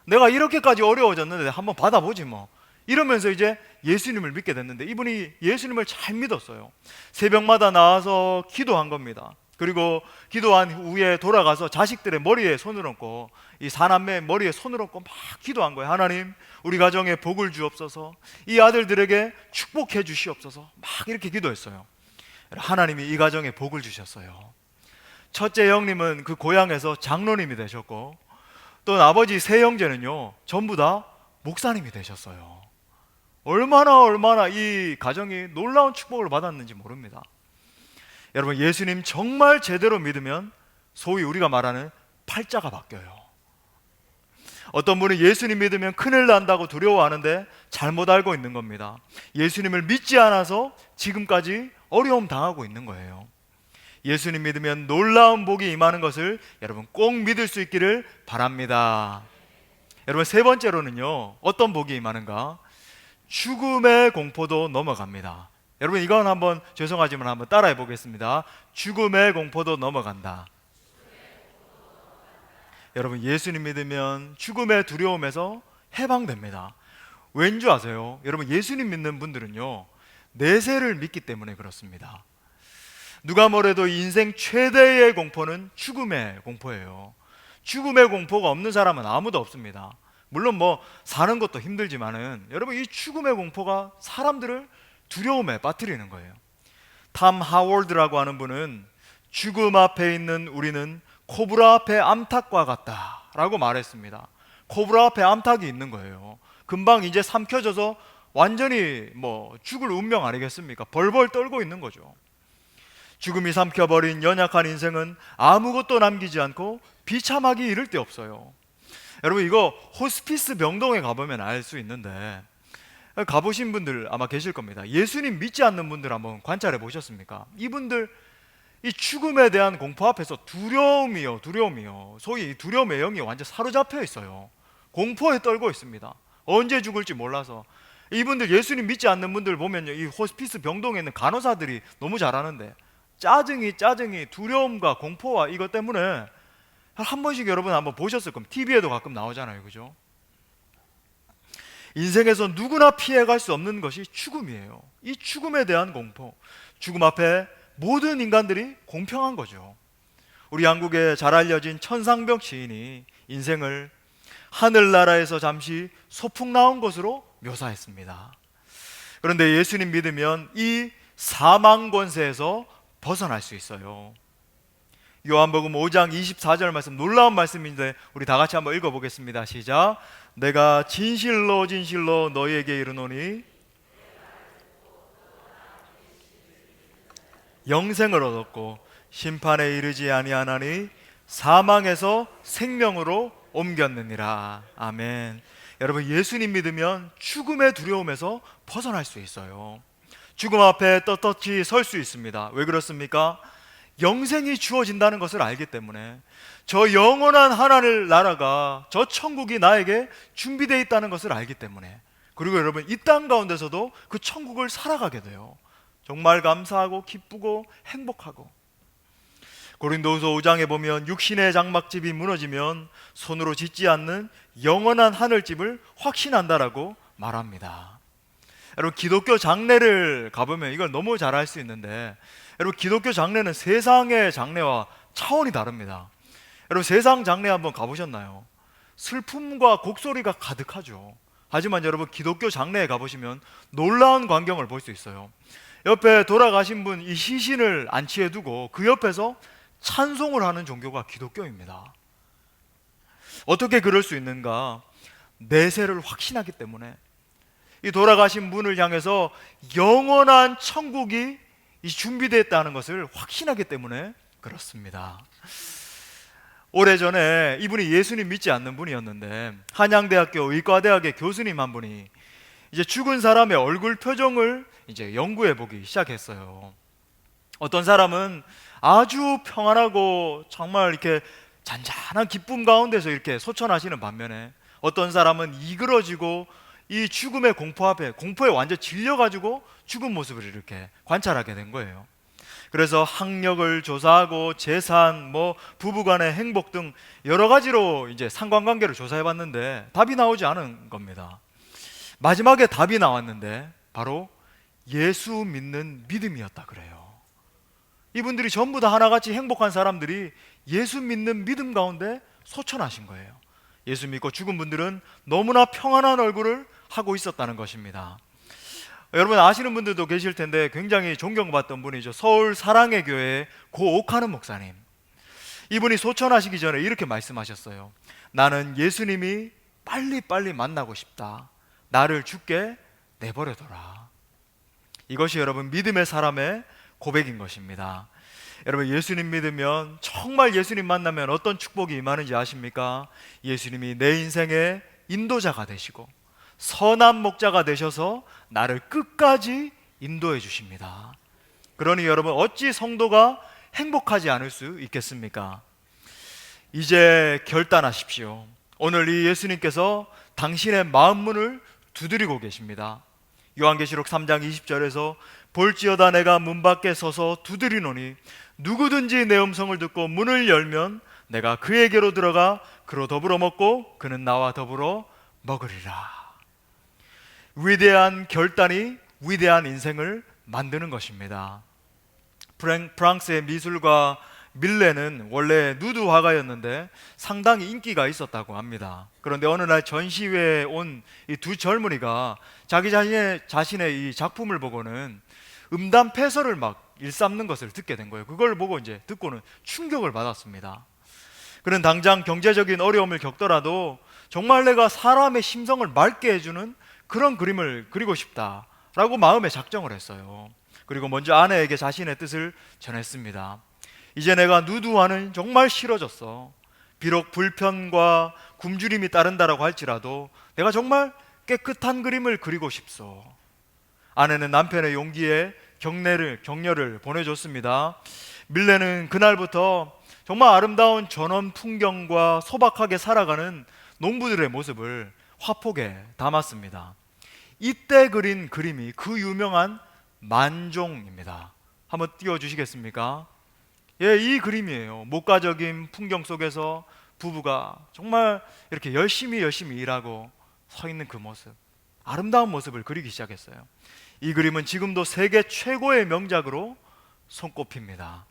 내가 이렇게까지 어려워졌는데 한번 받아보지 뭐. 이러면서 이제 예수님을 믿게 됐는데, 이분이 예수님을 잘 믿었어요. 새벽마다 나와서 기도한 겁니다. 그리고 기도한 후에 돌아가서 자식들의 머리에 손을 얹고, 이 사남매 머리에 손을 얹고 막 기도한 거예요. 하나님, 우리 가정에 복을 주옵소서, 이 아들들에게 축복해 주시옵소서, 막 이렇게 기도했어요. 하나님이 이 가정에 복을 주셨어요. 첫째 형님은 그 고향에서 장로님이 되셨고, 또 아버지 세 형제는요 전부 다 목사님이 되셨어요. 얼마나 이 가정이 놀라운 축복을 받았는지 모릅니다. 여러분, 예수님 정말 제대로 믿으면 소위 우리가 말하는 팔자가 바뀌어요. 어떤 분은 예수님 믿으면 큰일 난다고 두려워하는데 잘못 알고 있는 겁니다. 예수님을 믿지 않아서 지금까지 어려움 당하고 있는 거예요. 예수님 믿으면 놀라운 복이 임하는 것을 여러분 꼭 믿을 수 있기를 바랍니다. 여러분, 세 번째로는요, 어떤 복이 임하는가? 죽음의 공포도 넘어갑니다. 여러분, 이건 한번 죄송하지만 한번 따라해 보겠습니다. 죽음의 공포도 넘어간다. 여러분, 예수님 믿으면 죽음의 두려움에서 해방됩니다. 왠지 아세요? 여러분, 예수님 믿는 분들은요, 내세를 믿기 때문에 그렇습니다. 누가 뭐래도 인생 최대의 공포는 죽음의 공포예요. 죽음의 공포가 없는 사람은 아무도 없습니다. 물론 뭐 사는 것도 힘들지만은 여러분, 이 죽음의 공포가 사람들을 두려움에 빠뜨리는 거예요. 탐 하워드라고 하는 분은 죽음 앞에 있는 우리는 코브라 앞에 암탉과 같다라고 말했습니다. 코브라 앞에 암탉이 있는 거예요. 금방 이제 삼켜져서 완전히 뭐 죽을 운명 아니겠습니까? 벌벌 떨고 있는 거죠. 죽음이 삼켜버린 연약한 인생은 아무것도 남기지 않고 비참하기 이를 데 없어요. 여러분, 이거 호스피스 병동에 가보면 알 수 있는데, 가보신 분들 아마 계실 겁니다. 예수님 믿지 않는 분들 한번 관찰해 보셨습니까? 이분들 이 죽음에 대한 공포 앞에서 두려움이요. 소위 두려움의 영이 완전 사로잡혀 있어요. 공포에 떨고 있습니다. 언제 죽을지 몰라서. 이분들, 예수님 믿지 않는 분들 보면요, 이 호스피스 병동에 있는 간호사들이 너무 잘하는데 짜증이 두려움과 공포와 이것 때문에 한 번씩 여러분 한번 보셨을 겁니다. TV에도 가끔 나오잖아요, 그죠? 인생에서 누구나 피해갈 수 없는 것이 죽음이에요. 이 죽음에 대한 공포, 죽음 앞에 모든 인간들이 공평한 거죠. 우리 한국에 잘 알려진 천상병 시인이 인생을 하늘나라에서 잠시 소풍 나온 것으로 묘사했습니다. 그런데 예수님 믿으면 이 사망 권세에서 벗어날 수 있어요. 요한복음 5장 24절 말씀, 놀라운 말씀인데 우리 다 같이 한번 읽어보겠습니다. 시작. 내가 진실로 너희에게 이르노니 영생을 얻었고 심판에 이르지 아니하나니 사망에서 생명으로 옮겼느니라. 아멘. 여러분, 예수님 믿으면 죽음의 두려움에서 벗어날 수 있어요. 죽음 앞에 떳떳이 설 수 있습니다. 왜 그렇습니까? 영생이 주어진다는 것을 알기 때문에, 저 영원한 하나님 나라가, 저 천국이 나에게 준비되어 있다는 것을 알기 때문에, 그리고 여러분, 이 땅 가운데서도 그 천국을 살아가게 돼요. 정말 감사하고 기쁘고 행복하고. 고린도후서 5장에 보면 육신의 장막집이 무너지면 손으로 짓지 않는 영원한 하늘집을 확신한다라고 말합니다. 여러분, 기독교 장례를 가보면 이걸 너무 잘 알 수 있는데, 여러분, 기독교 장례는 세상의 장례와 차원이 다릅니다. 여러분, 세상 장례 한번 가보셨나요? 슬픔과 곡소리가 가득하죠. 하지만 여러분, 기독교 장례에 가보시면 놀라운 광경을 볼 수 있어요. 옆에 돌아가신 분, 이 시신을 안치해 두고 그 옆에서 찬송을 하는 종교가 기독교입니다. 어떻게 그럴 수 있는가? 내세를 확신하기 때문에, 이 돌아가신 분을 향해서 영원한 천국이 준비되었다는 것을 확신하기 때문에 그렇습니다. 오래전에 이분이 예수님 믿지 않는 분이었는데, 한양대학교 의과대학의 교수님 한 분이 이제 죽은 사람의 얼굴 표정을 이제 연구해 보기 시작했어요. 어떤 사람은 아주 평안하고 정말 이렇게 잔잔한 기쁨 가운데서 이렇게 소천하시는 반면에, 어떤 사람은 이그러지고 이 죽음의 공포 앞에, 공포에 완전 질려가지고 죽은 모습을 이렇게 관찰하게 된 거예요. 그래서 학력을 조사하고 재산, 뭐 부부간의 행복 등 여러 가지로 이제 상관관계를 조사해 봤는데 답이 나오지 않은 겁니다. 마지막에 답이 나왔는데 바로 예수 믿는 믿음이었다 그래요. 이분들이 전부 다 하나같이 행복한 사람들이 예수 믿는 믿음 가운데 소천하신 거예요. 예수 믿고 죽은 분들은 너무나 평안한 얼굴을 하고 있었다는 것입니다. 여러분 아시는 분들도 계실 텐데 굉장히 존경받던 분이죠. 서울 사랑의 교회 고 옥하는 목사님. 이분이 소천하시기 전에 이렇게 말씀하셨어요. 나는 예수님이 빨리빨리 만나고 싶다. 나를 죽게 내버려둬라. 이것이 여러분 믿음의 사람의 고백인 것입니다. 여러분, 예수님 믿으면, 정말 예수님 만나면 어떤 축복이 임하는지 아십니까? 예수님이 내 인생의 인도자가 되시고 선한 목자가 되셔서 나를 끝까지 인도해 주십니다. 그러니 여러분, 어찌 성도가 행복하지 않을 수 있겠습니까? 이제 결단하십시오. 오늘 이 예수님께서 당신의 마음 문을 두드리고 계십니다. 요한계시록 3장 20절에서 볼지어다 내가 문 밖에 서서 두드리노니 누구든지 내 음성을 듣고 문을 열면 내가 그에게로 들어가 그로 더불어 먹고 그는 나와 더불어 먹으리라. 위대한 결단이 위대한 인생을 만드는 것입니다. 프랑스의 미술가 밀레는 원래 누드 화가였는데 상당히 인기가 있었다고 합니다. 그런데 어느 날 전시회에 온 이 두 젊은이가 자기 자신의 이 작품을 보고는 음담 패설을 막 일삼는 것을 듣게 된 거예요. 그걸 보고 이제 듣고는 충격을 받았습니다. 그는 당장 경제적인 어려움을 겪더라도 정말 내가 사람의 심성을 맑게 해주는 그런 그림을 그리고 싶다라고 마음에 작정을 했어요. 그리고 먼저 아내에게 자신의 뜻을 전했습니다. 이제 내가 누드화는 정말 싫어졌어. 비록 불편과 굶주림이 따른다라고 할지라도 내가 정말 깨끗한 그림을 그리고 싶소. 아내는 남편의 용기에 격려를 보내줬습니다. 밀레는 그날부터 정말 아름다운 전원 풍경과 소박하게 살아가는 농부들의 모습을 화폭에 담았습니다. 이때 그린 그림이 그 유명한 만종입니다. 한번 띄워주시겠습니까? 예, 이 그림이에요. 목가적인 풍경 속에서 부부가 정말 이렇게 열심히 일하고 서 있는 그 모습, 아름다운 모습을 그리기 시작했어요. 이 그림은 지금도 세계 최고의 명작으로 손꼽힙니다.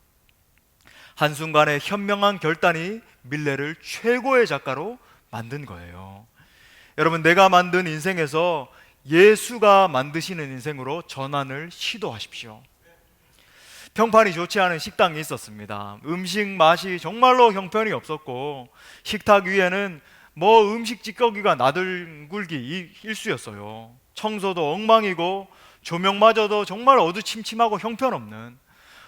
한순간의 현명한 결단이 밀레를 최고의 작가로 만든 거예요. 여러분, 내가 만든 인생에서 예수가 만드시는 인생으로 전환을 시도하십시오. 평판이 좋지 않은 식당이 있었습니다. 음식 맛이 정말로 형편이 없었고 식탁 위에는 음식 찌꺼기가 나들굴기 일쑤였어요. 청소도 엉망이고 조명마저도 정말 어두침침하고 형편없는,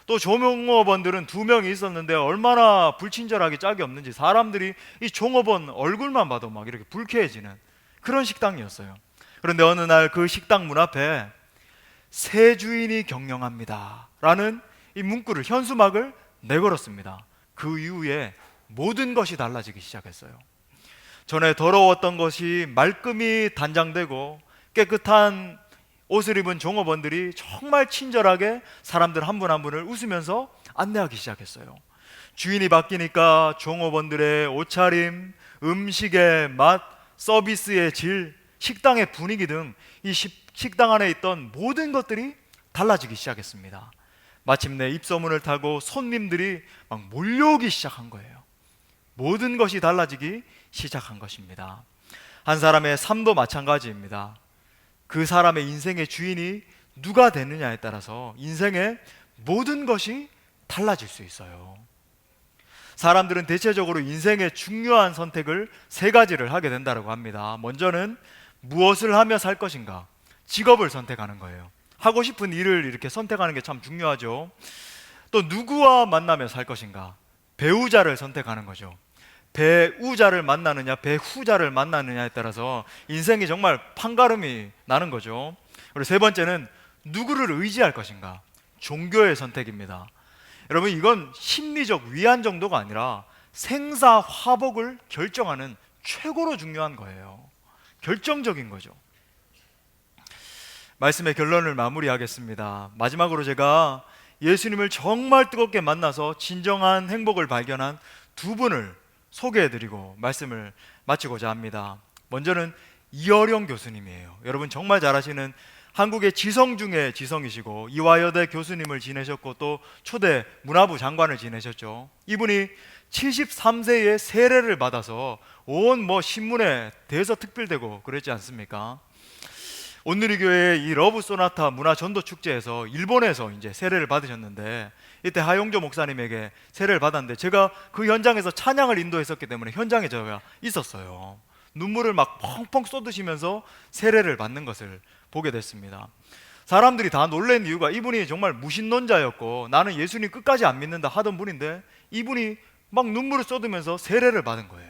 또 조명업원들은 2명이 있었는데 얼마나 불친절하게 짝이 없는지 사람들이 이 종업원 얼굴만 봐도 막 이렇게 불쾌해지는 그런 식당이었어요. 그런데 어느 날 그 식당 문 앞에 새 주인이 경영합니다 라는 이 문구를, 현수막을 내걸었습니다. 그 이후에 모든 것이 달라지기 시작했어요. 전에 더러웠던 것이 말끔히 단장되고 깨끗한 옷을 입은 종업원들이 정말 친절하게 사람들 한 분 한 분을 웃으면서 안내하기 시작했어요. 주인이 바뀌니까 종업원들의 옷차림, 음식의 맛, 서비스의 질, 식당의 분위기 등 이 식당 안에 있던 모든 것들이 달라지기 시작했습니다. 마침내 입소문을 타고 손님들이 막 몰려오기 시작한 거예요. 모든 것이 달라지기 시작한 것입니다. 한 사람의 삶도 마찬가지입니다. 그 사람의 인생의 주인이 누가 되느냐에 따라서 인생의 모든 것이 달라질 수 있어요. 사람들은 대체적으로 인생의 중요한 선택을 3가지를 하게 된다고 합니다. 먼저는 무엇을 하며 살 것인가, 직업을 선택하는 거예요. 하고 싶은 일을 이렇게 선택하는 게 참 중요하죠. 또 누구와 만나며 살 것인가, 배우자를 선택하는 거죠. 배우자를 만나느냐 배후자를 만나느냐에 따라서 인생이 정말 판가름이 나는 거죠. 그리고 3번째는 누구를 의지할 것인가, 종교의 선택입니다. 여러분, 이건 심리적 위안 정도가 아니라 생사화복을 결정하는 최고로 중요한 거예요. 결정적인 거죠. 말씀의 결론을 마무리하겠습니다. 마지막으로 제가 예수님을 정말 뜨겁게 만나서 진정한 행복을 발견한 2분을 소개해드리고 말씀을 마치고자 합니다. 먼저는 이어령 교수님이에요. 여러분 정말 잘 아시는 한국의 지성 중에 지성이시고 이화여대 교수님을 지내셨고 또 초대 문화부 장관을 지내셨죠. 이분이 73세에 세례를 받아서 온 신문에 대해서 특필되고 그랬지 않습니까? 온누리교회의 이 러브 소나타 문화 전도 축제에서 일본에서 이제 세례를 받으셨는데, 이때 하용조 목사님에게 세례를 받았는데 제가 그 현장에서 찬양을 인도했었기 때문에 현장에 제가 있었어요. 눈물을 막 펑펑 쏟으시면서 세례를 받는 것을 보게 됐습니다. 사람들이 다 놀란 이유가 이분이 정말 무신론자였고 나는 예수님 끝까지 안 믿는다 하던 분인데 이분이 막 눈물을 쏟으면서 세례를 받은 거예요.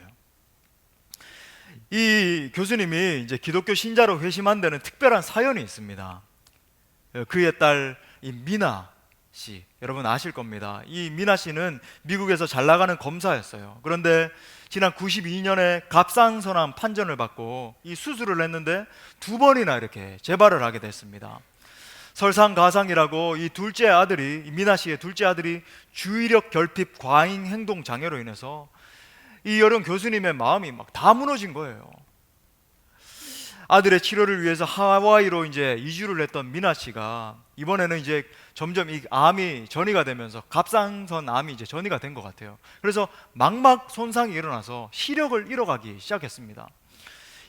이 교수님이 이제 기독교 신자로 회심한 데는 특별한 사연이 있습니다. 그의 딸 이 미나 씨, 여러분 아실 겁니다. 이 미나 씨는 미국에서 잘 나가는 검사였어요. 그런데 지난 92년에 갑상선암 판정을 받고 이 수술을 했는데 2번이나 이렇게 재발을 하게 됐습니다. 설상가상이라고 이 둘째 아들이, 이 미나 씨의 둘째 아들이 주의력 결핍 과잉 행동 장애로 인해서 이 여름 교수님의 마음이 막 다 무너진 거예요. 아들의 치료를 위해서 하와이로 이제 이주를 했던 미나 씨가 이번에는 이제 점점 이 암이 전이가 되면서 갑상선 암이 이제 전이가 된 것 같아요. 그래서 망막 손상이 일어나서 시력을 잃어가기 시작했습니다.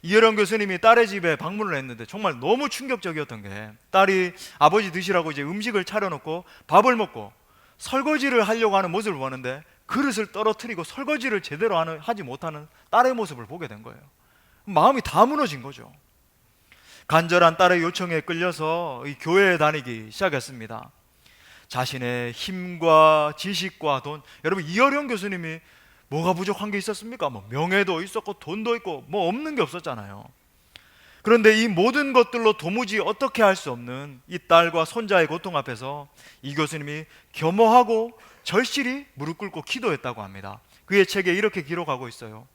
이여령 교수님이 딸의 집에 방문을 했는데 정말 너무 충격적이었던 게 딸이 아버지 드시라고 이제 음식을 차려놓고 밥을 먹고 설거지를 하려고 하는 모습을 보는데 그릇을 떨어뜨리고 설거지를 제대로 하지 못하는 딸의 모습을 보게 된 거예요. 마음이 다 무너진 거죠. 간절한 딸의 요청에 끌려서 이 교회에 다니기 시작했습니다. 자신의 힘과 지식과 돈, 여러분 이여령 교수님이 뭐가 부족한 게 있었습니까? 뭐 명예도 있었고 돈도 있고 뭐 없는 게 없었잖아요. 그런데 이 모든 것들로 도무지 어떻게 할 수 없는 이 딸과 손자의 고통 앞에서 이 교수님이 겸허하고 절실히 무릎 꿇고 기도했다고 합니다. 그의 책에 이렇게 기록하고 있어요.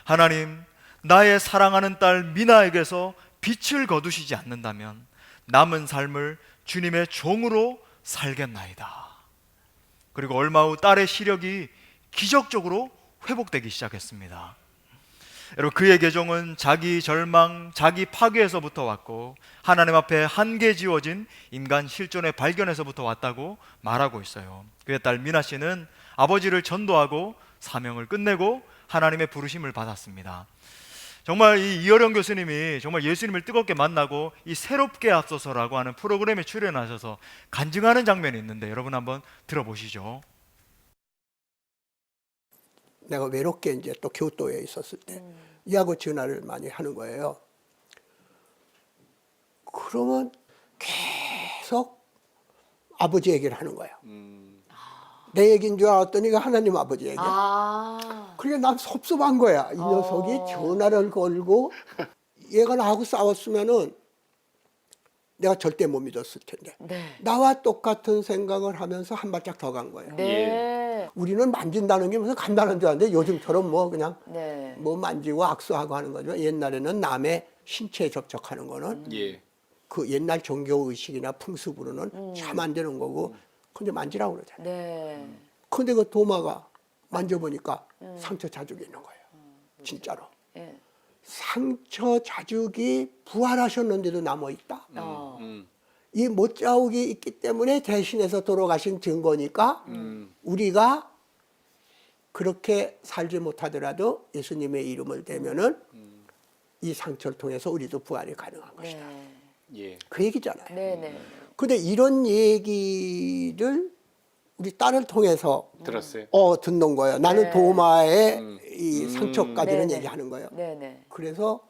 하나님, 나의 사랑하는 딸 미나에게서 빛을 거두시지 않는다면 남은 삶을 주님의 종으로 살겠나이다. 그리고 얼마 후 딸의 시력이 기적적으로 회복되기 시작했습니다. 여러분, 그의 계종은 자기 절망, 자기 파괴에서부터 왔고 하나님 앞에 한계 지워진 인간 실존의 발견에서부터 왔다고 말하고 있어요. 그의 딸 미나 씨는 아버지를 전도하고 사명을 끝내고 하나님의 부르심을 받았습니다. 정말 이 이여령 교수님이 정말 예수님을 뜨겁게 만나고 이 새롭게 앞서서라고 하는 프로그램에 출연하셔서 간증하는 장면이 있는데 여러분 한번 들어보시죠. 내가 외롭게 이제 또 교토에 있었을 때 이하고 전화를 많이 하는 거예요. 그러면 계속 아버지 얘기를 하는 거예요. 내 얘기인 줄 알았더니 하나님 아버지 얘기야. 그러니까 난 섭섭한 거야. 이 녀석이 전화를 걸고 얘가 나하고 싸웠으면은 내가 절대 못 믿었을 텐데. 네. 나와 똑같은 생각을 하면서 한 발짝 더 간 거예요. 네. 우리는 만진다는 게 무슨 간단한 줄 알았는데 요즘처럼 뭐 그냥 네. 뭐 만지고 악수하고 하는 거죠. 옛날에는 남의 신체에 접촉하는 거는 그 옛날 종교 의식이나 풍습으로는 참 안 되는 거고 근데 만지라고 그러잖아요. 네. 근데 그 도마가 만져보니까 상처 자국이 있는 거예요. 진짜로. 네. 상처 자국이 부활하셨는데도 남아있다. 어. 이 못자국이 있기 때문에 대신해서 돌아가신 증거니까 우리가 그렇게 살지 못하더라도 예수님의 이름을 대면은 이 상처를 통해서 우리도 부활이 가능한 것이다. 네. 그 얘기잖아요. 네네. 근데 이런 얘기를 우리 딸을 통해서 들었어요. 듣는 거예요. 나는 네. 도마의 이 상처까지는 네네. 얘기하는 거예요. 네네. 그래서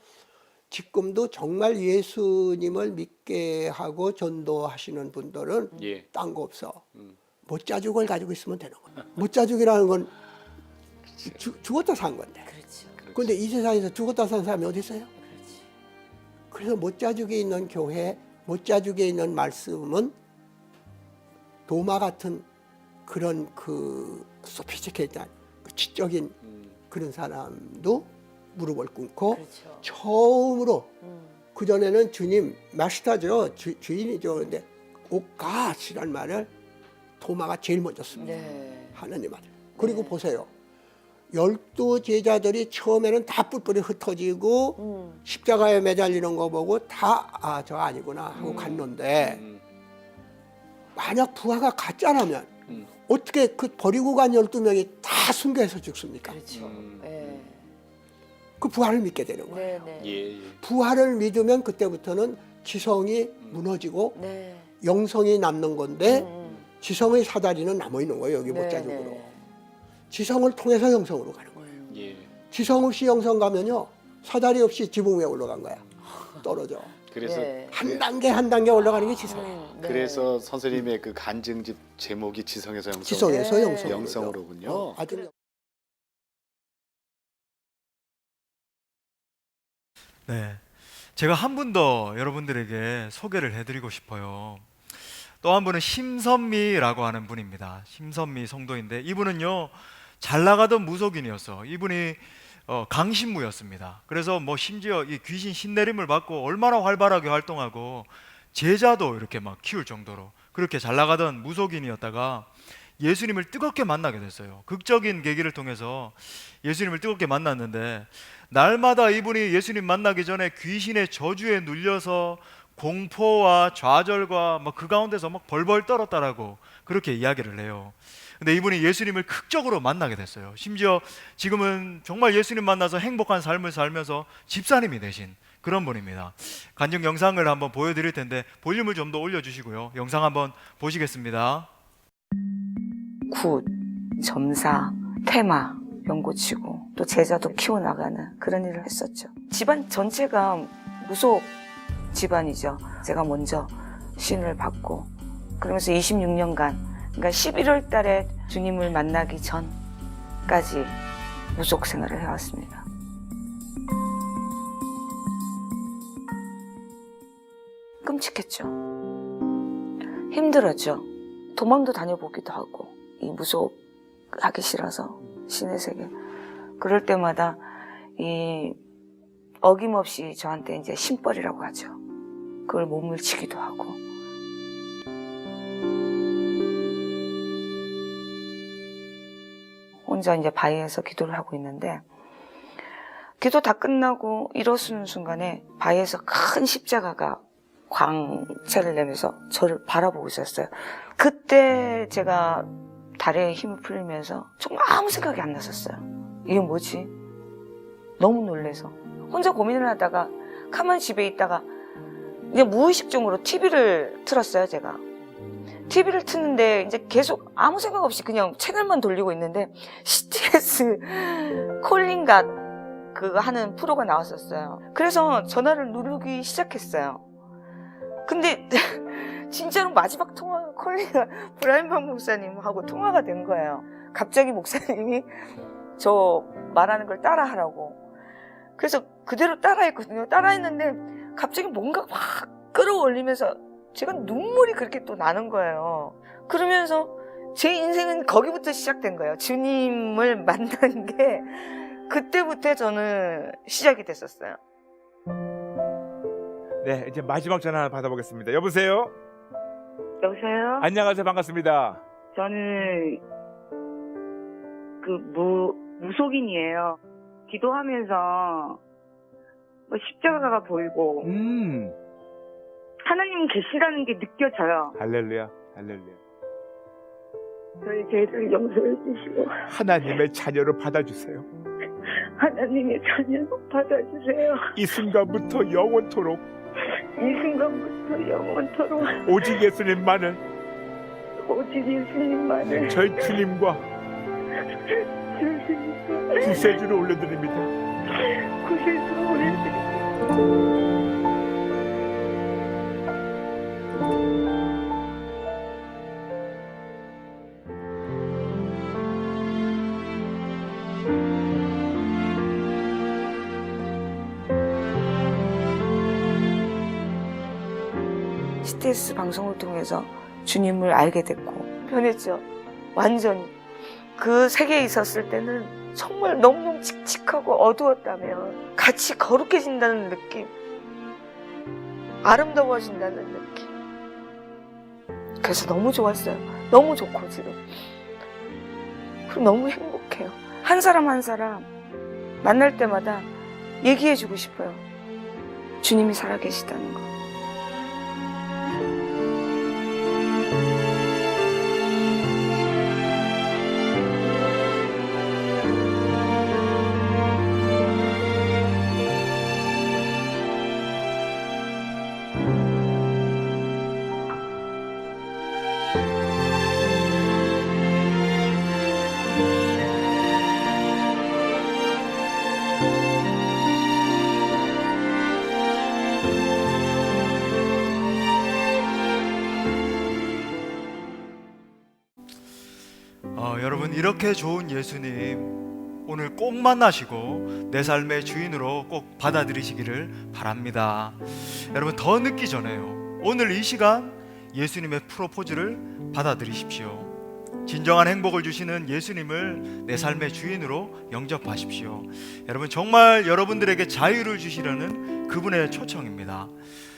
지금도 정말 예수님을 믿게 하고 전도하시는 분들은 딴 거 없어. 못자죽을 가지고 있으면 되는 거야. 못자죽이라는 건 죽었다 산 건데. 그렇죠. 근데 이 세상에서 죽었다 산 사람이 어디 있어요? 그렇지. 그래서 못자죽에 있는 교회, 못자죽에 있는 말씀은 도마 같은 그런 그 소피스티케이트한 그 지적인 그런 사람도 무릎을 꿇고 그렇죠. 처음으로 그전에는 주님 마스터죠. 주인이죠. 근데 오가시란 말을 도마가 제일 먼저 씁니다. 네. 하나님 아들. 그리고 보세요. 12 제자들이 처음에는 다 뿔뿔이 흩어지고 십자가에 매달리는 거 보고 다 저 아니구나 하고 갔는데 만약 부하가 가짜라면 어떻게 그 버리고 간 12명이 다 순교해서 죽습니까? 그렇죠. 네. 그 부활을 믿게 되는 거예요. 네네. 부활을 믿으면 그때부터는 지성이 무너지고 네. 영성이 남는 건데 지성의 사다리는 남아있는 거예요. 여기 못자죽으로. 네네. 지성을 통해서 영성으로 가는 거예요. 지성 없이 영성 가면요. 사다리 없이 지붕 위에 올라간 거야. 떨어져. 그래서 네. 한 단계 한 단계 올라가는 게 지성이에요. 네. 그래서 선생님의 그 간증집 제목이 지성에서 영성. 지성에서 네. 영성으로. 영성으로군요. 아주 네. 제가 한 분 더 여러분들에게 소개를 해드리고 싶어요. 또 한 분은 심선미라고 하는 분입니다. 심선미 성도인데 이분은요 잘 나가던 무속인이었어. 이분이 강신무였습니다. 그래서 뭐 심지어 이 귀신 신내림을 받고 얼마나 활발하게 활동하고 제자도 이렇게 막 키울 정도로 그렇게 잘 나가던 무속인이었다가 예수님을 뜨겁게 만나게 됐어요. 극적인 계기를 통해서 예수님을 뜨겁게 만났는데 날마다 이분이 예수님 만나기 전에 귀신의 저주에 눌려서 공포와 좌절과 막 그 가운데서 막 벌벌 떨었다라고 그렇게 이야기를 해요. 근데 이분이 예수님을 극적으로 만나게 됐어요. 심지어 지금은 정말 예수님 만나서 행복한 삶을 살면서 집사님이 되신 그런 분입니다. 간증 영상을 한번 보여드릴 텐데 볼륨을 좀 더 올려주시고요. 영상 한번 보시겠습니다. 굿, 점사, 테마 연고치고 또 제자도 키워나가는 그런 일을 했었죠. 집안 전체가 무속 집안이죠. 제가 먼저 신을 받고 그러면서 26년간 그러니까 11월 달에 주님을 만나기 전까지 무속 생활을 해왔습니다. 끔찍했죠. 힘들었죠. 도망도 다녀보기도 하고 이 무속 하기 싫어서 신의 세계 그럴 때마다 이 어김없이 저한테 이제 신벌이라고 하죠. 그걸 몸을 치기도 하고 혼자 이제 바위에서 기도를 하고 있는데 기도 다 끝나고 일어서는 순간에 바위에서 큰 십자가가 광채를 내면서 저를 바라보고 있었어요. 그때 제가 다리에 힘을 풀리면서 정말 아무 생각이 안 났었어요. 이게 뭐지? 너무 놀래서 혼자 고민을 하다가 가만히 집에 있다가 그냥 무의식적으로 TV를 틀었어요. 제가 TV를 트는데 이제 계속 아무 생각 없이 그냥 채널만 돌리고 있는데 CTS 콜링갓 그거 하는 프로가 나왔었어요. 그래서 전화를 누르기 시작했어요. 근데 진짜로 마지막 통화 콜링가 브라임방 목사님하고 통화가 된 거예요. 갑자기 목사님이 저 말하는 걸 따라하라고. 그래서 그대로 따라했거든요. 따라했는데 갑자기 뭔가 확 끌어올리면서 제가 눈물이 그렇게 또 나는 거예요. 그러면서 제 인생은 거기부터 시작된 거예요. 주님을 만난 게 그때부터 저는 시작이 됐었어요. 네, 이제 마지막 전화 하나 받아보겠습니다. 여보세요? 여보세요? 안녕하세요. 반갑습니다. 저는 무속인이에요. 기도하면서 십자가가 보이고 하나님 계시라는 게 느껴져요. 할렐루야, 할렐루야. 저희 죄를 용서해 주시고 하나님의 자녀로 받아주세요. 하나님의 자녀로 받아주세요. 이 순간부터 영원토록 이 순간부터 영원토록 오직 예수님만을 오직 예수님만을 저희 주님과 주시니까 구세주를 올려드립니다. 구세주를 올려드립니다. CTS 방송을 통해서 주님을 알게 됐고 변했죠. 완전히. 그 세계에 있었을 때는 정말 너무너무 칙칙하고 어두웠다면 같이 거룩해진다는 느낌, 아름다워진다는 느낌. 그래서 너무 좋았어요. 너무 좋고 지금. 그리고 너무 행복해요. 한 사람 한 사람 만날 때마다 얘기해주고 싶어요. 주님이 살아계시다는 거. 여러분 이렇게 좋은 예수님 오늘 꼭 만나시고 내 삶의 주인으로 꼭 받아들이시기를 바랍니다. 여러분 더 늦기 전에요. 오늘 이 시간 예수님의 프로포즈를 받아들이십시오. 진정한 행복을 주시는 예수님을 내 삶의 주인으로 영접하십시오. 여러분 정말 여러분들에게 자유를 주시려는 그분의 초청입니다.